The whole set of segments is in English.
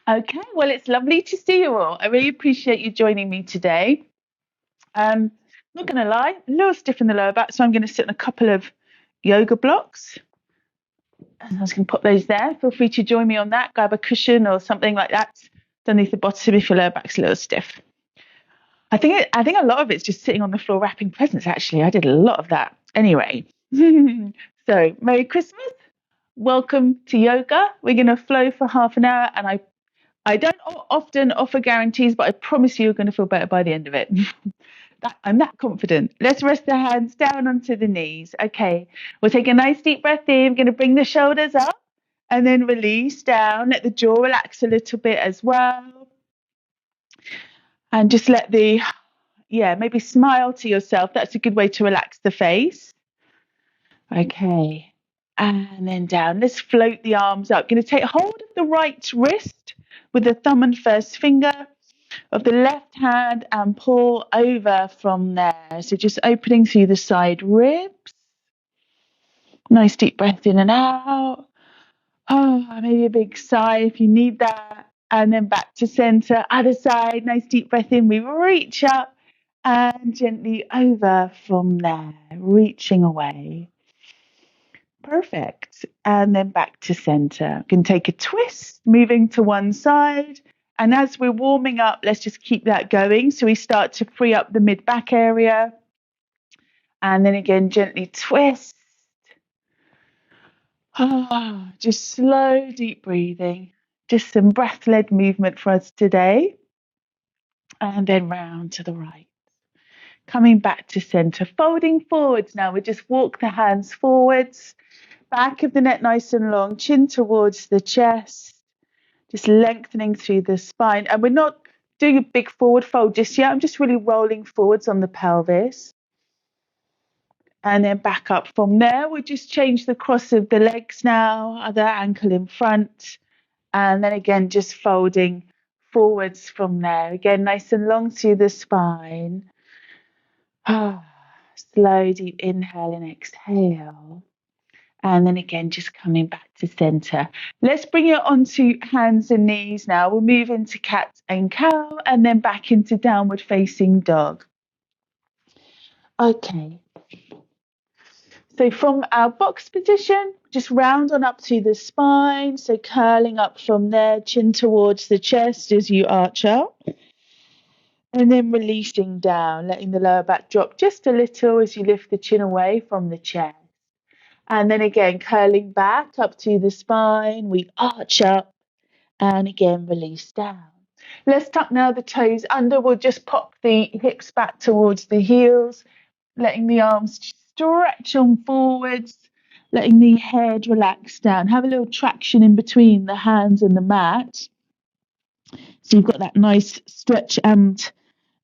Okay, well, it's lovely to see you all. I really appreciate you joining me today. Not going to lie, a little stiff in the lower back, so I'm going to sit on a couple of yoga blocks. And I was going to put those there. Feel free to join me on that. Grab a cushion or something like that underneath the bottom if your lower back's a little stiff. I think a lot of it's just sitting on the floor wrapping presents. Actually, I did a lot of that. Anyway, so Merry Christmas. Welcome to yoga. We're going to flow for half an hour, and I don't often offer guarantees, but I promise you're going to feel better by the end of it. I'm that confident. Let's rest the hands down onto the knees. Okay, we'll take a nice deep breath in. We're going to bring the shoulders up and then release down. Let the jaw relax a little bit as well. And just maybe smile to yourself. That's a good way to relax the face. Okay, and then down. Let's float the arms up. Going to take hold of the right wrist with the thumb and first finger of the left hand and pull over from there. So just opening through the side ribs. Nice deep breath in and out. Oh, maybe a big sigh if you need that. And then back to center, other side. Nice deep breath in. We reach up and gently over from there, reaching away. Perfect. And then back to center. You can take a twist, moving to one side. And as we're warming up, let's just keep that going. So we start to free up the mid-back area. And then again, gently twist. Just slow, deep breathing. Just some breath-led movement for us today. And then round to the right. Coming back to center, folding forwards now. We just walk the hands forwards. Back of the neck nice and long, chin towards the chest. Just lengthening through the spine. And we're not doing a big forward fold just yet. I'm just really rolling forwards on the pelvis. And then back up from there. We'll just change the cross of the legs now. Other ankle in front. And then again, just folding forwards from there. Again, nice and long through the spine. Slow, deep inhale and exhale. And then again, just coming back to center. Let's bring it onto hands and knees now. We'll move into cat and cow and then back into downward facing dog. Okay. So from our box position, just round on up to the spine. So curling up from there, chin towards the chest as you arch up. And then releasing down, letting the lower back drop just a little as you lift the chin away from the chest. And then again, curling back up to the spine, we arch up and again release down. Let's tuck now the toes under. We'll just pop the hips back towards the heels, letting the arms stretch on forwards, letting the head relax down. Have a little traction in between the hands and the mat. So you've got that nice stretch and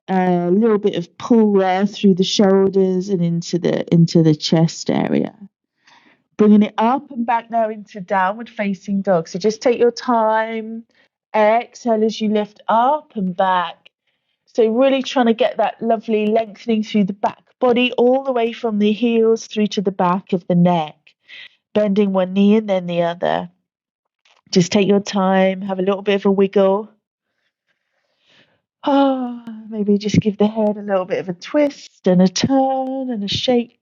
a little bit of pull there through the shoulders and into the chest area. Bringing it up and back now into downward facing dog. So just take your time. Exhale as you lift up and back. So really trying to get that lovely lengthening through the back body all the way from the heels through to the back of the neck. Bending one knee and then the other. Just take your time. Have a little bit of a wiggle. Maybe just give the head a little bit of a twist and a turn and a shake.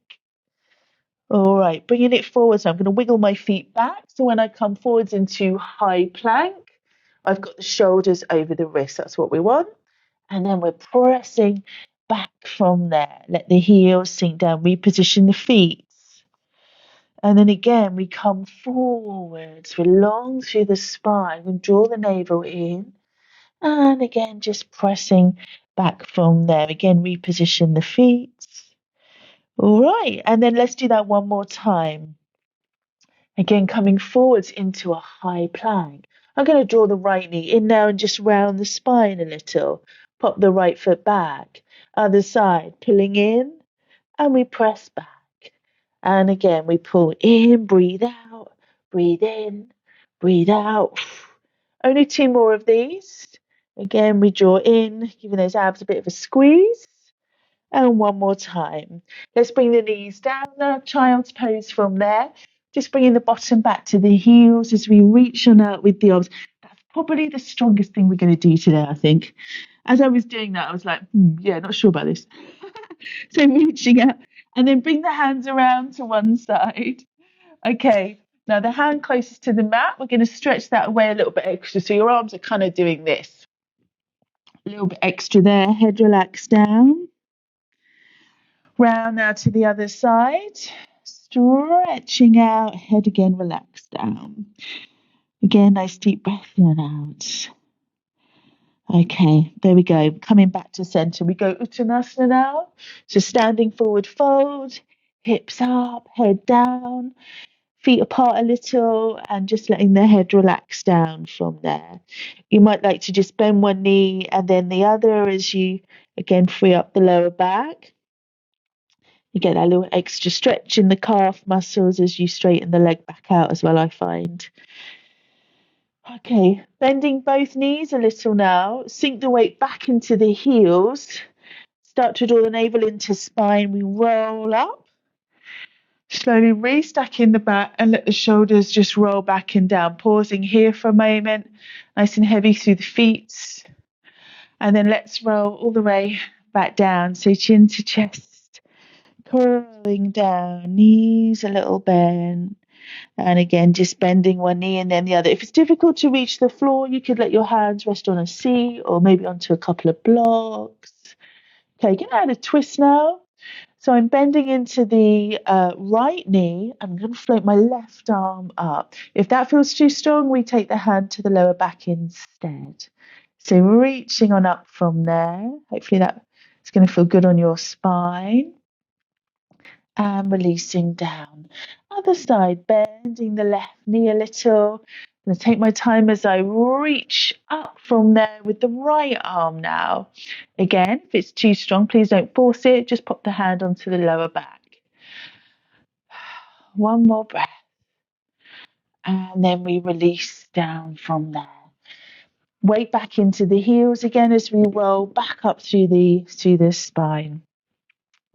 All right, bringing it forward. So I'm going to wiggle my feet back. So when I come forwards into high plank, I've got the shoulders over the wrists. That's what we want. And then we're pressing back from there. Let the heels sink down. Reposition the feet. And then again, we come forwards. We're long through the spine. We draw the navel in. And again, just pressing back from there. Again, reposition the feet. All right, and then let's do that one more time. Again, coming forwards into a high plank. I'm going to draw the right knee in now and just round the spine a little. Pop the right foot back. Other side, pulling in, and we press back. And again, we pull in, breathe out, breathe in, breathe out. Only two more of these. Again, we draw in, giving those abs a bit of a squeeze. And one more time. Let's bring the knees down now, child's pose from there. Just bringing the bottom back to the heels as we reach on out with the arms. That's probably the strongest thing we're going to do today, I think. As I was doing that, I was like, yeah, not sure about this. So reaching out and then bring the hands around to one side. Okay, now the hand closest to the mat, we're going to stretch that away a little bit extra. So your arms are kind of doing this. A little bit extra there, head relaxed down. Round now to the other side. Stretching out, head again relaxed down. Again, nice deep breath in and out. Okay, there we go. Coming back to center. We go Uttanasana now. So standing forward fold, hips up, head down, feet apart a little, and just letting the head relax down from there. You might like to just bend one knee and then the other as you, again, free up the lower back. You get that little extra stretch in the calf muscles as you straighten the leg back out as well, I find. Okay, bending both knees a little now. Sink the weight back into the heels. Start to draw the navel into spine. We roll up. Slowly restack in the back and let the shoulders just roll back and down. Pausing here for a moment. Nice and heavy through the feet. And then let's roll all the way back down. So chin to chest. Curling down. Knees a little bent. And again, just bending one knee and then the other. If it's difficult to reach the floor, you could let your hands rest on a seat or maybe onto a couple of blocks. Okay, you can add a twist now. So I'm bending into the right knee. I'm going to float my left arm up. If that feels too strong, we take the hand to the lower back instead. So reaching on up from there. Hopefully that is going to feel good on your spine. And releasing down. Other side, bending the left knee a little. I'm going to take my time as I reach up from there with the right arm now. Again, if it's too strong, please don't force it. Just pop the hand onto the lower back. One more breath. And then we release down from there. Weight back into the heels again as we roll back up through the spine.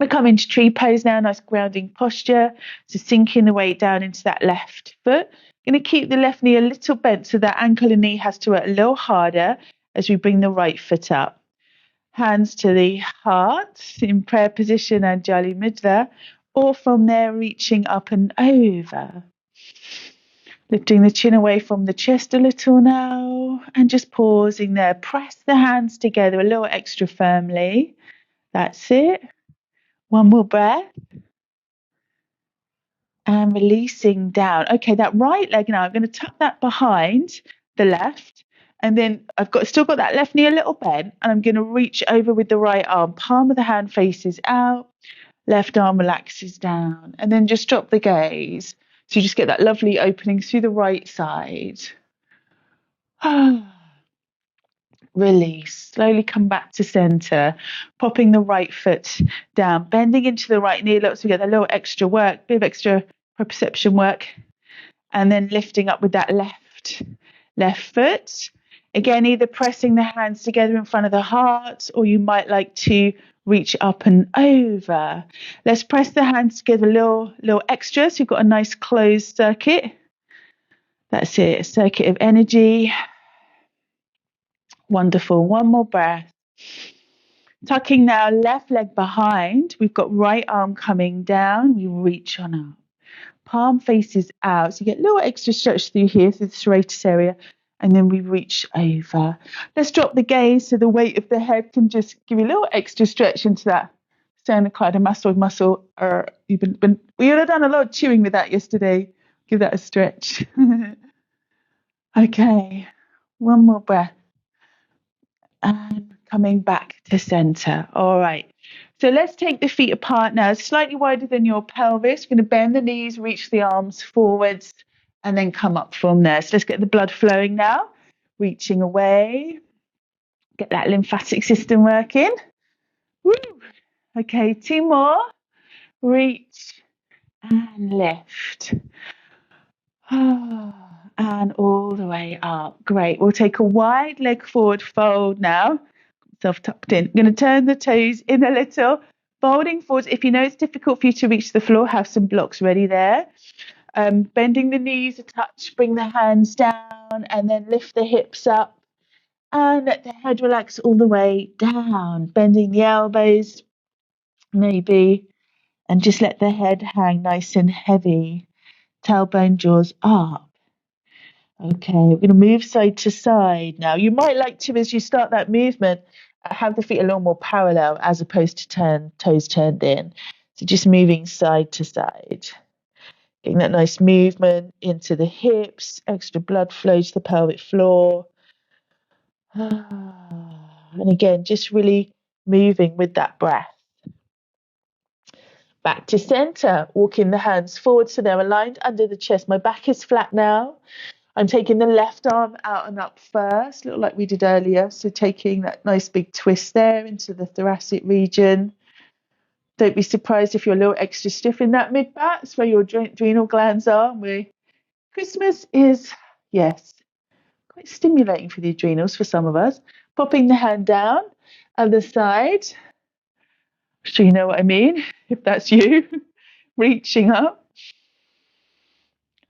We're coming to tree pose now, nice grounding posture. So sinking the weight down into that left foot. Going to keep the left knee a little bent so that ankle and knee has to work a little harder as we bring the right foot up. Hands to the heart in prayer position, Anjali Mudra, or from there reaching up and over. Lifting the chin away from the chest a little now and just pausing there. Press the hands together a little extra firmly. That's it. One more breath. And releasing down. Okay, that right leg now, I'm going to tuck that behind the left. And then I've still got that left knee a little bent. And I'm going to reach over with the right arm. Palm of the hand faces out. Left arm relaxes down. And then just drop the gaze. So you just get that lovely opening through the right side. Release. Slowly come back to center. Popping the right foot down. Bending into the right knee. So we get a little extra work. Bit of extra proprioception work. And then lifting up with that left foot. Again, either pressing the hands together in front of the heart, or you might like to reach up and over. Let's press the hands together a little extra so you've got a nice closed circuit. That's it, a circuit of energy. Wonderful. One more breath. Tucking now left leg behind. We've got right arm coming down. We reach on up. Palm faces out. So you get a little extra stretch through here, through the serratus area. And then we reach over. Let's drop the gaze so the weight of the head can just give you a little extra stretch into that sternocleidomastoid muscle. We would have done a lot of chewing with that yesterday. Give that a stretch. Okay, one more breath. And coming back to center. All right. So let's take the feet apart now, slightly wider than your pelvis. We're going to bend the knees, reach the arms forwards, and then come up from there. So let's get the blood flowing now. Reaching away. Get that lymphatic system working. Woo. Okay, two more. Reach and lift. And all the way up. Great. We'll take a wide leg forward fold now. Self tucked in. I'm going to turn the toes in a little. Folding forwards. If you know it's difficult for you to reach the floor, have some blocks ready there. Bending the knees a touch, bring the hands down, and then lift the hips up. And let the head relax all the way down, bending the elbows, maybe, and just let the head hang nice and heavy. Tailbone jaws up. Okay, we're going to move side to side now. You might like to, as you start that movement, have the feet a little more parallel as opposed to toes turned in. So just moving side to side. Getting that nice movement into the hips, extra blood flow to the pelvic floor. And again, just really moving with that breath. Back to center, walking the hands forward so they're aligned under the chest. My back is flat now. I'm taking the left arm out and up first, a little like we did earlier. So taking that nice big twist there into the thoracic region. Don't be surprised if you're a little extra stiff in that mid-back. It's where your adrenal glands are. Christmas is, yes, quite stimulating for the adrenals for some of us. Popping the hand down, other side. So you know what I mean, if that's you. Reaching up.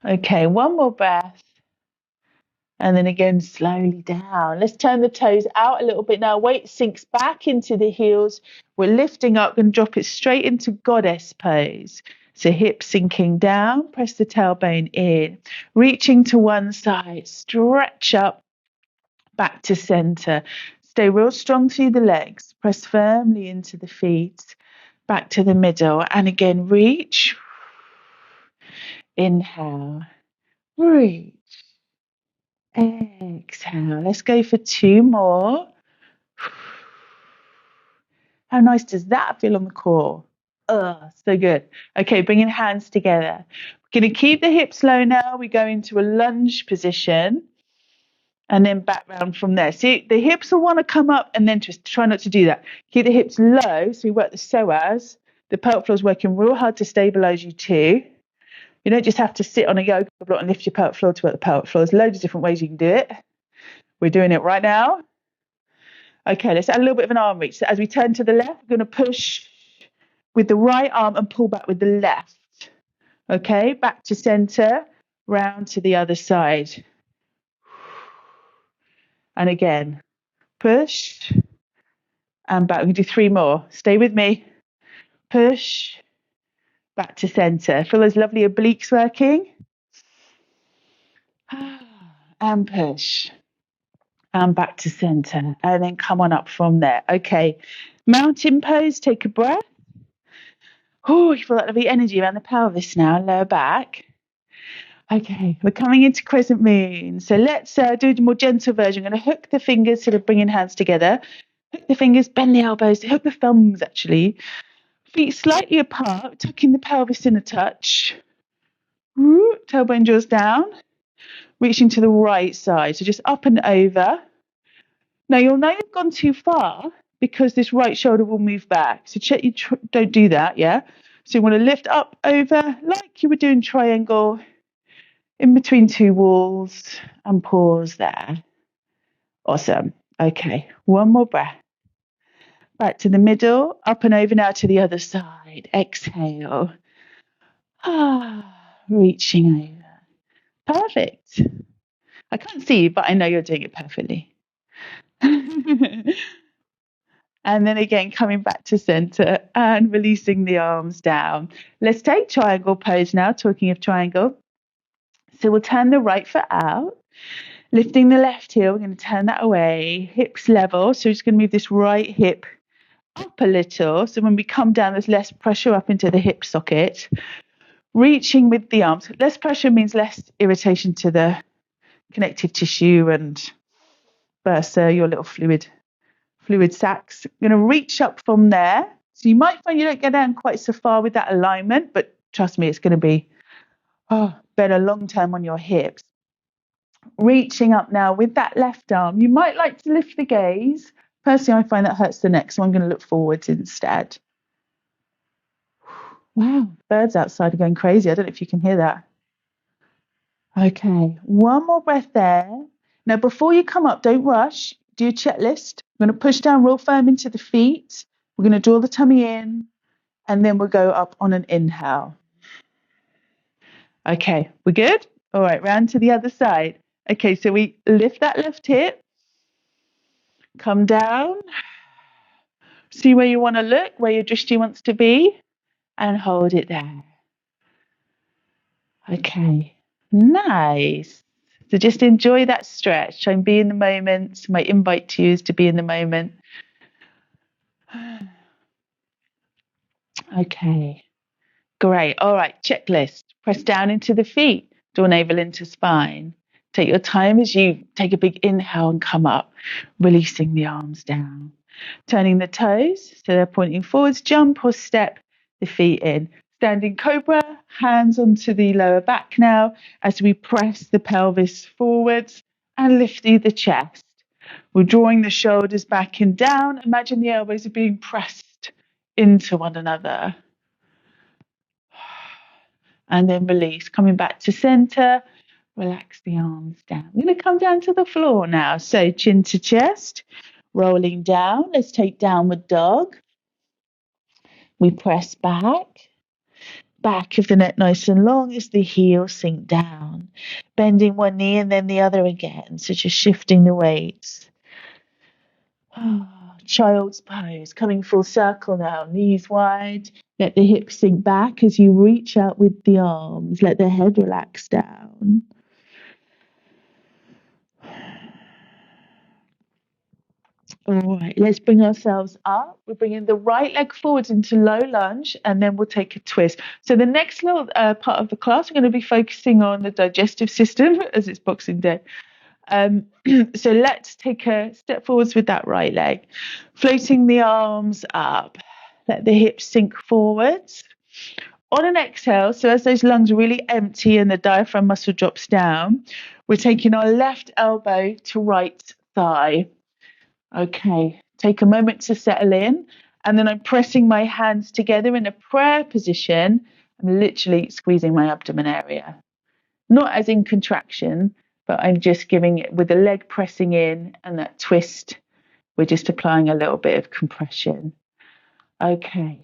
Okay, one more breath. And then again, slowly down. Let's turn the toes out a little bit now. Weight sinks back into the heels. We're lifting up and drop it straight into goddess pose. So hips sinking down, press the tailbone in. Reaching to one side, stretch up, back to center. Stay real strong through the legs. Press firmly into the feet. Back to the middle. And again, reach. Inhale. Reach. Exhale. Let's go for two more. How nice does that feel on the core? So good. Okay, bringing hands together. We're going to keep the hips low now. We go into a lunge position and then back round from there. See, the hips will want to come up and then twist. Try not to do that. Keep the hips low so we work the psoas. The pelvic floor is working real hard to stabilize you too. You don't just have to sit on a yoga block and lift your pelvic floor to work the pelvic floor. There's loads of different ways you can do it. We're doing it right now. Okay, let's add a little bit of an arm reach. So as we turn to the left, we're going to push with the right arm and pull back with the left. Okay, back to center, round to the other side. And again, push and back. We can do three more. Stay with me. Push, back to center. Feel those lovely obliques working. And push. And back to center. And then come on up from there. Okay, mountain pose, take a breath. Oh, you feel that lovely energy around the pelvis now, lower back. Okay, we're coming into crescent moon. So let's do a more gentle version. I'm going to hook the fingers, sort of bringing hands together. Hook the fingers, bend the elbows, hook the thumbs actually. Feet slightly apart, tucking the pelvis in a touch. Tailbone jaws down. Reaching to the right side. So just up and over. Now you'll know you've gone too far because this right shoulder will move back. So check you don't do that, yeah? So you want to lift up, over, like you were doing triangle, in between two walls, and pause there. Awesome. Okay, one more breath. Back to the middle, up and over now to the other side. Exhale. Reaching over. Perfect. I can't see you, but I know you're doing it perfectly. And then again, coming back to center and releasing the arms down. Let's take triangle pose now, talking of triangle. So we'll turn the right foot out, lifting the left heel. We're going to turn that away, hips level. So we're just going to move this right hip up a little. So when we come down, there's less pressure up into the hip socket. Reaching with the arms. Less pressure means less irritation to the connective tissue and bursa, your little fluid sacs. I'm going to reach up from there. So you might find you don't get down quite so far with that alignment, but trust me, it's going to be better long term on your hips. Reaching up now with that left arm. You might like to lift the gaze. Personally, I find that hurts the neck, so I'm going to look forwards instead. Wow, birds outside are going crazy. I don't know if you can hear that. Okay, one more breath there. Now, before you come up, don't rush. Do your checklist. We're going to push down real firm into the feet. We're going to draw the tummy in, and then we'll go up on an inhale. Okay, we're good? All right, round to the other side. Okay, so we lift that left hip, come down, see where you want to look, where your drishti wants to be, and hold it there. Okay, nice. So just enjoy that stretch and be in the moment. My invite to you is to be in the moment. Okay, great. All right, checklist. Press down into the feet, draw navel into spine. Take your time as you take a big inhale and come up, releasing the arms down. Turning the toes so they're pointing forwards, jump or step the feet in. Standing cobra, hands onto the lower back now as we press the pelvis forwards and lift through the chest. We're drawing the shoulders back and down. Imagine the elbows are being pressed into one another. And then release, coming back to center. Relax the arms down. I'm going to come down to the floor now. So chin to chest, rolling down. Let's take downward dog. We press back of the neck nice and long as the heels sink down. Bending one knee and then the other again. So just shifting the weights. Child's pose, coming full circle now. Knees wide. Let the hips sink back as you reach out with the arms. Let the head relax down. All right, let's bring ourselves up. We're bringing the right leg forwards into low lunge, and then we'll take a twist. So the next little part of the class, we're going to be focusing on the digestive system as it's Boxing Day. So let's take a step forwards with that right leg, floating the arms up. Let the hips sink forwards. On an exhale, so as those lungs really empty and the diaphragm muscle drops down, we're taking our left elbow to right thigh. Okay, take a moment to settle in. And then I'm pressing my hands together in a prayer position. I'm literally squeezing my abdomen area. Not as in contraction, but I'm just giving it with the leg pressing in and that twist. We're just applying a little bit of compression. Okay,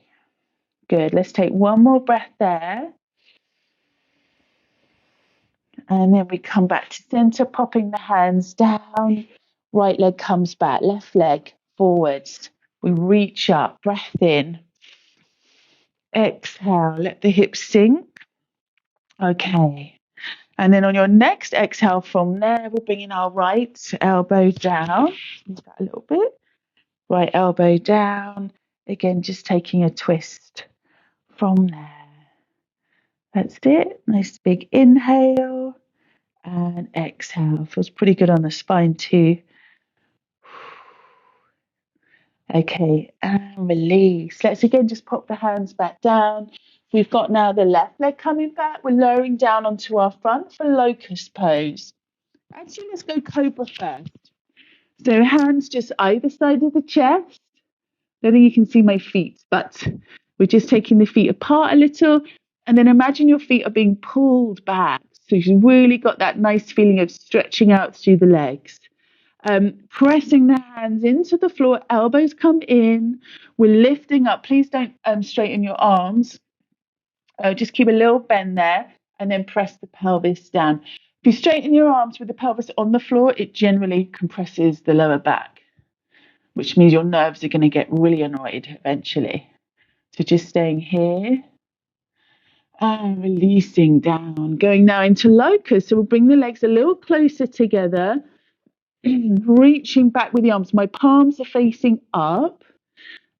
good. Let's take one more breath there. And then we come back to center, popping the hands down. Right leg comes back, left leg forwards. We reach up, breath in. Exhale, let the hips sink. Okay. And then on your next exhale from there, we're bringing our right elbow down. Move that a little bit. Right elbow down. Again, just taking a twist from there. That's it. Nice big inhale and exhale. Feels pretty good on the spine too. Okay, and release. Let's again just pop the hands back down. We've got now the left leg coming back. We're lowering down onto our front for locust pose. Actually, let's go cobra first. So hands just either side of the chest. I don't think you can see my feet, but we're just taking the feet apart a little. And then imagine your feet are being pulled back. So you've really got that nice feeling of stretching out through the legs. Pressing the hands into the floor, elbows come in. We're lifting up. Please don't straighten your arms. Just keep a little bend there and then press the pelvis down. If you straighten your arms with the pelvis on the floor, it generally compresses the lower back, which means your nerves are going to get really annoyed eventually. So just staying here and releasing down. Going now into locust. So we'll bring the legs a little closer together. Reaching back with the arms. My palms are facing up.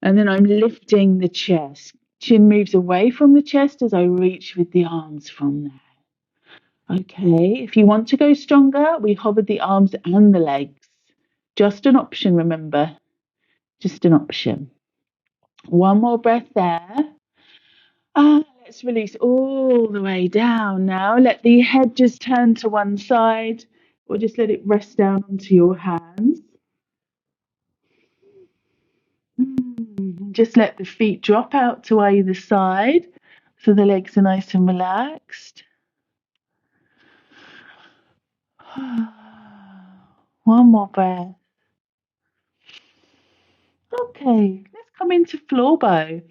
And then I'm lifting the chest. Chin moves away from the chest as I reach with the arms from there. Okay, if you want to go stronger, we hover the arms and the legs. Just an option, remember. Just an option. One more breath there. Let's release all the way down now. Let the head just turn to one side or just let it rest down onto your hands. Just let the feet drop out to either side so the legs are nice and relaxed. One more breath. Okay, let's come into floor bow.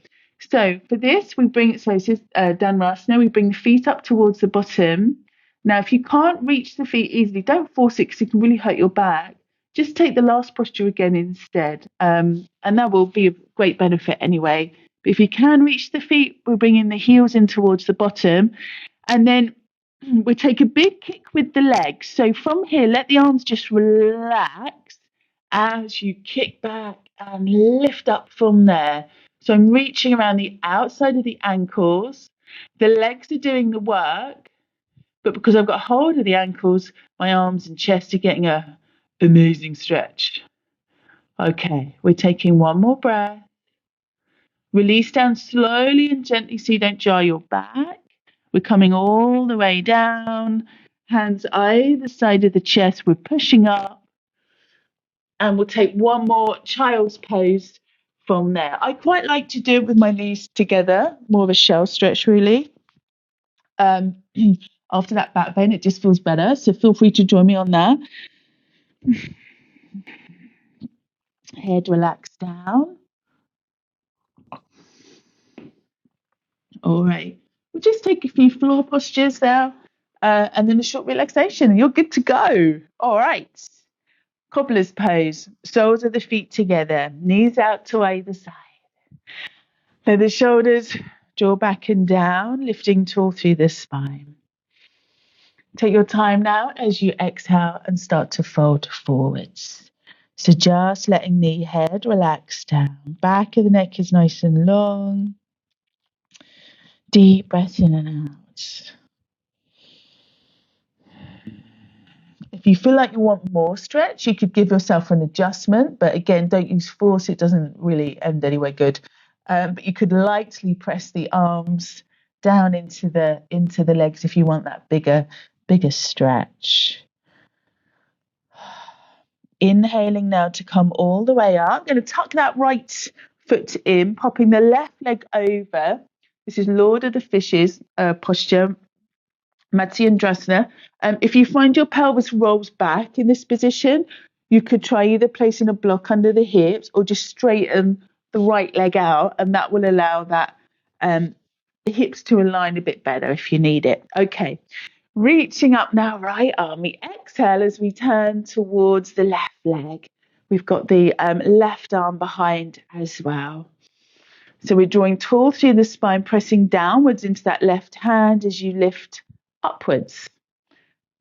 So for this, we bring it, so this is Dhanurasana, we bring the feet up towards the bottom. Now, if you can't reach the feet easily, don't force it because it can really hurt your back. Just take the last posture again instead. And that will be of great benefit anyway. But if you can reach the feet, we're bringing the heels in towards the bottom. And then we take a big kick with the legs. So from here, let the arms just relax as you kick back and lift up from there. So I'm reaching around the outside of the ankles. The legs are doing the work, but because I've got hold of the ankles, my arms and chest are getting a amazing stretch. Okay, we're taking one more breath. Release down slowly and gently so you don't jar your back. We're coming all the way down. Hands either side of the chest. We're pushing up. And we'll take one more child's pose from there. I quite like to do it with my knees together, more of a shell stretch, really. After that back bend, it just feels better. So feel free to join me on that. Head relax down. All right. We'll just take a few floor postures now and then a short relaxation, and you're good to go. All right. Cobbler's pose. Soles of the feet together, knees out to either side. So the shoulders draw back and down, lifting tall through the spine. Take your time now as you exhale and start to fold forwards. So just letting the head relax down. Back of the neck is nice and long. Deep breath in and out. If you feel like you want more stretch, you could give yourself an adjustment. But again, don't use force. It doesn't really end anywhere good. But you could lightly press the arms down into the legs if you want that bigger stretch. Inhaling now to come all the way up. I'm going to tuck that right foot in, popping the left leg over. This is Lord of the Fishes posture, Matsyendrasana. If you find your pelvis rolls back in this position, you could try either placing a block under the hips or just straighten the right leg out, and that will allow that the hips to align a bit better if you need it. Okay. Reaching up now, right arm. We exhale as we turn towards the left leg. We've got the left arm behind as well. So we're drawing tall through the spine, pressing downwards into that left hand as you lift upwards.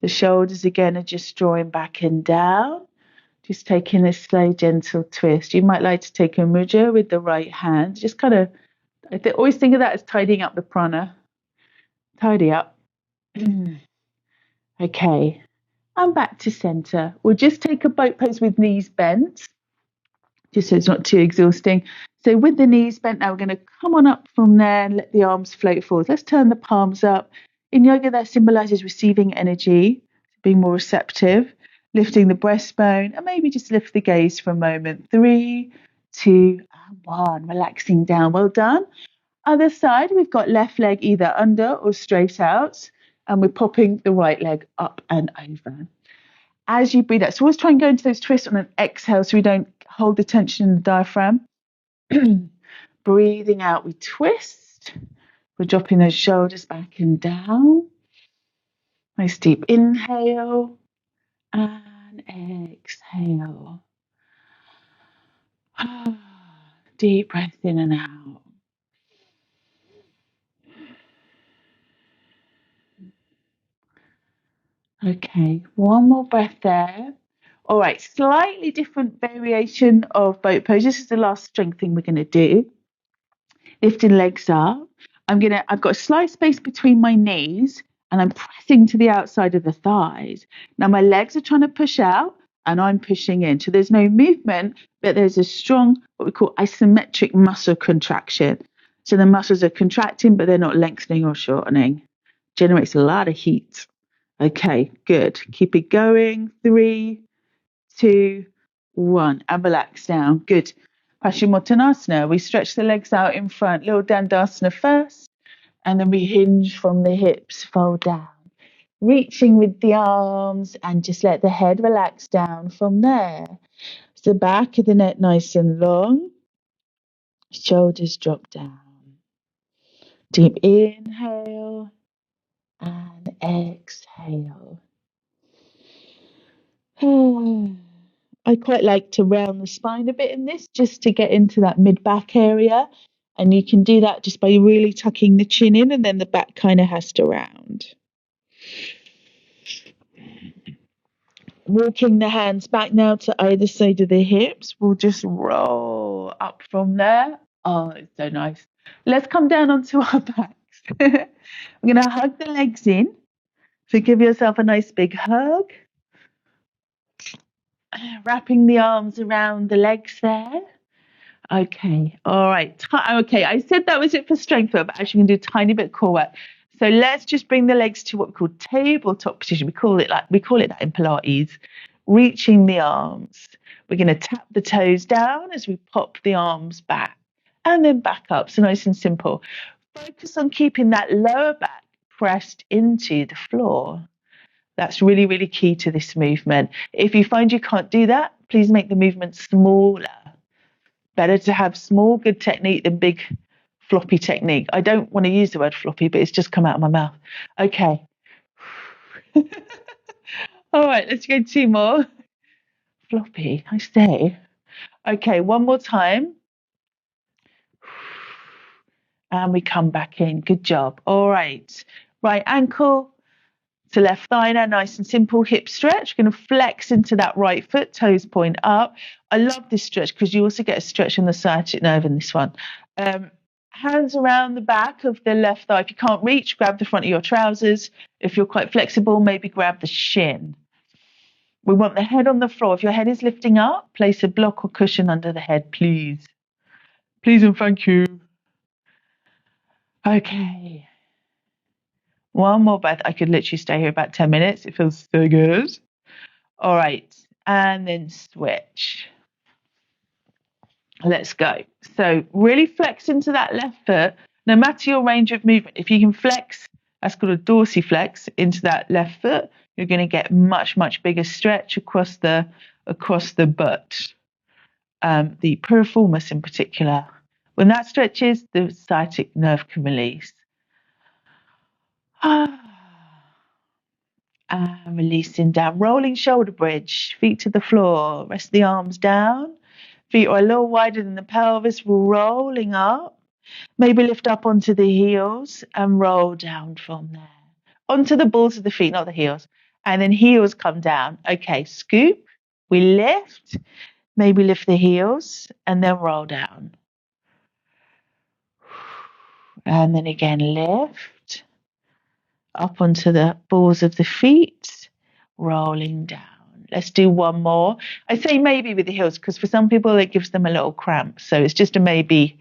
The shoulders again are just drawing back and down. Just taking a slow, gentle twist. You might like to take a mudra with the right hand. Just kind of, I always think of that as tidying up the prana. Tidy up. Okay, and back to center. We'll just take a boat pose with knees bent, just so it's not too exhausting. So with the knees bent, now we're going to come on up from there and let the arms float forward. Let's turn the palms up. In yoga, that symbolizes receiving energy, being more receptive, lifting the breastbone, and maybe just lift the gaze for a moment. 3, 2, and 1. Relaxing down. Well done. Other side, we've got left leg either under or straight out, and we're popping the right leg up and over. As you breathe out, so always try and go into those twists on an exhale so we don't hold the tension in the diaphragm. Breathing out, we twist. We're dropping those shoulders back and down. Nice deep inhale and exhale. Deep breath in and out. Okay, one more breath there. All right, slightly different variation of boat pose. This is the last strength thing we're going to do. Lifting legs up. I've got a slight space between my knees and I'm pressing to the outside of the thighs. Now my legs are trying to push out and I'm pushing in. So there's no movement, but there's a strong, what we call isometric muscle contraction. So the muscles are contracting, but they're not lengthening or shortening. Generates a lot of heat. Okay, good. Keep it going. 3, 2, 1. And relax down. Good. Paschimottanasana. We stretch the legs out in front. Little Dandasana first. And then we hinge from the hips, fold down. Reaching with the arms and just let the head relax down from there. So back of the neck nice and long. Shoulders drop down. Deep inhale and exhale. I quite like to round the spine a bit in this just to get into that mid back area. And you can do that just by really tucking the chin in, and then the back kind of has to round. Walking the hands back now to either side of the hips. We'll just roll up from there. Oh, it's so nice. Let's come down onto our backs. We're going to hug the legs in. So give yourself a nice big hug. Wrapping the arms around the legs there. Okay, all right. Okay, I said that was it for strength work, but actually, we're going to do a tiny bit of core work. So let's just bring the legs to what we call tabletop position. We call it that in Pilates. Reaching the arms. We're going to tap the toes down as we pop the arms back and then back up. So nice and simple. Focus on keeping that lower back pressed into the floor. That's really, really key to this movement. If you find you can't do that, please make the movement smaller. Better to have small, good technique than big, floppy technique. I don't want to use the word floppy, but it's just come out of my mouth. Okay. All right, let's go 2 more. Floppy, I say. Okay, 1 more time. And we come back in. Good job. All right. Right ankle to left thigh now, nice and simple hip stretch. We're going to flex into that right foot, toes point up. I love this stretch because you also get a stretch in the sciatic nerve in this one. Hands around the back of the left thigh. If you can't reach, grab the front of your trousers. If you're quite flexible, maybe grab the shin. We want the head on the floor. If your head is lifting up, place a block or cushion under the head, please. Please and thank you. Okay. 1 more breath. I could literally stay here about 10 minutes. It feels so good. All right. And then switch. Let's go. So really flex into that left foot, no matter your range of movement. If you can flex, that's called a dorsiflex, into that left foot, you're going to get much, much bigger stretch across the butt, the piriformis in particular. When that stretches, the sciatic nerve can release. And releasing down, rolling shoulder bridge, feet to the floor, rest the arms down. Feet are a little wider than the pelvis, rolling up. Maybe lift up onto the heels and roll down from there. Onto the balls of the feet, not the heels. And then heels come down. Okay, scoop. We lift. Maybe lift the heels and then roll down. And then again, lift. Up onto the balls of the feet, rolling down. Let's do 1 more. I say maybe with the heels because for some people it gives them a little cramp. So it's just a maybe.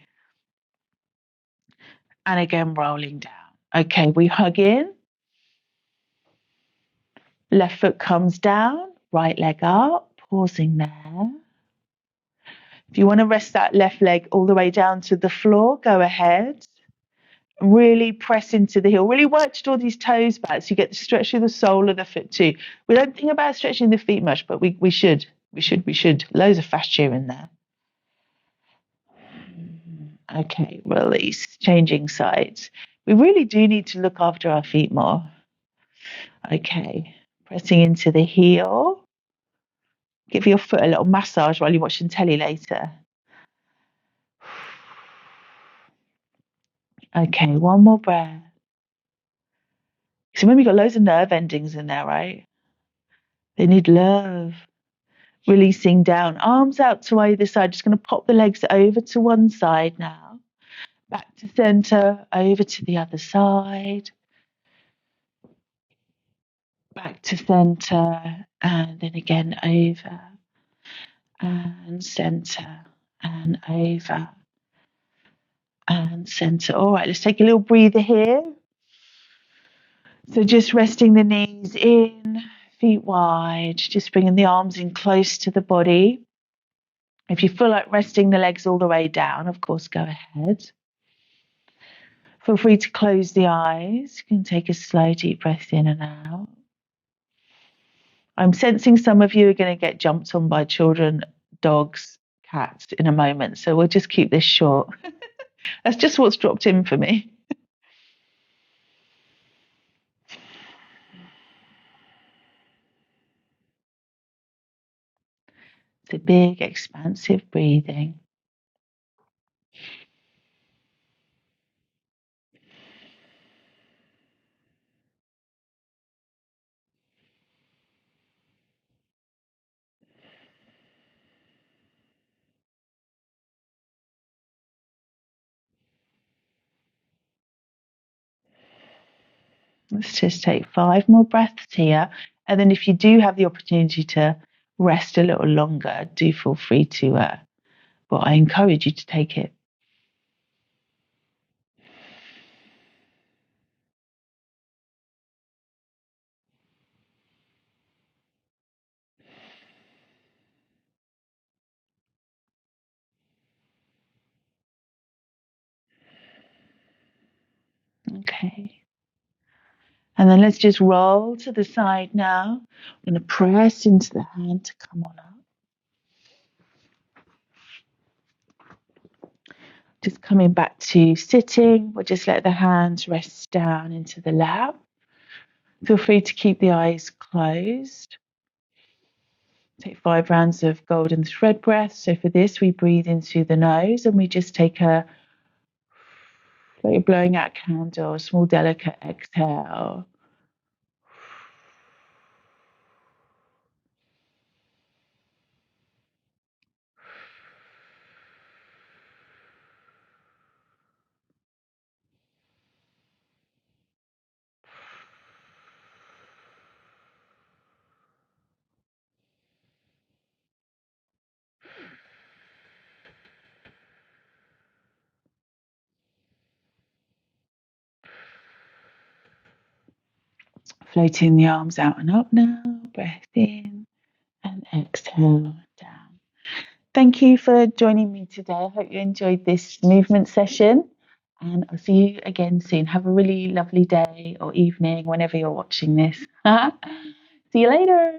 And again, rolling down. Okay, we hug in. Left foot comes down, right leg up, pausing there. If you want to rest that left leg all the way down to the floor, go ahead. Really press into the heel. Really work to draw these toes back so you get the stretch through the sole of the foot too. We don't think about stretching the feet much, but we should. Loads of fascia in there. Okay, release. Changing sides. We really do need to look after our feet more. Okay, pressing into the heel. Give your foot a little massage while you're watching telly later. Okay, 1 more breath. So remember, you've got loads of nerve endings in there, right? They need love. Releasing down, arms out to either side. Just going to pop the legs over to one side now. Back to center, over to the other side. Back to center, and then again over. And center, and over. And center. All right, let's take a little breather here. So just resting the knees in, feet wide, just bringing the arms in close to the body. If you feel like resting the legs all the way down, of course, go ahead. Feel free to close the eyes. You can take a slow, deep breath in and out. I'm sensing some of you are going to get jumped on by children, dogs, cats in a moment. So we'll just keep this short. That's just what's dropped in for me. So big, expansive breathing. Let's just take 5 more breaths here. And then if you do have the opportunity to rest a little longer, do feel free to, well, I encourage you to take it. Okay. And then let's just roll to the side now. I'm going to press into the hand to come on up. Just coming back to sitting. We'll just let the hands rest down into the lap. Feel free to keep the eyes closed. Take 5 rounds of golden thread breath. So for this, we breathe into the nose and we just take a, like you're blowing out a candle, a small delicate exhale. Floating the arms out and up now. Breath in and exhale down. Thank you for joining me today. I hope you enjoyed this movement session and I'll see you again soon. Have a really lovely day or evening whenever you're watching this. See you later.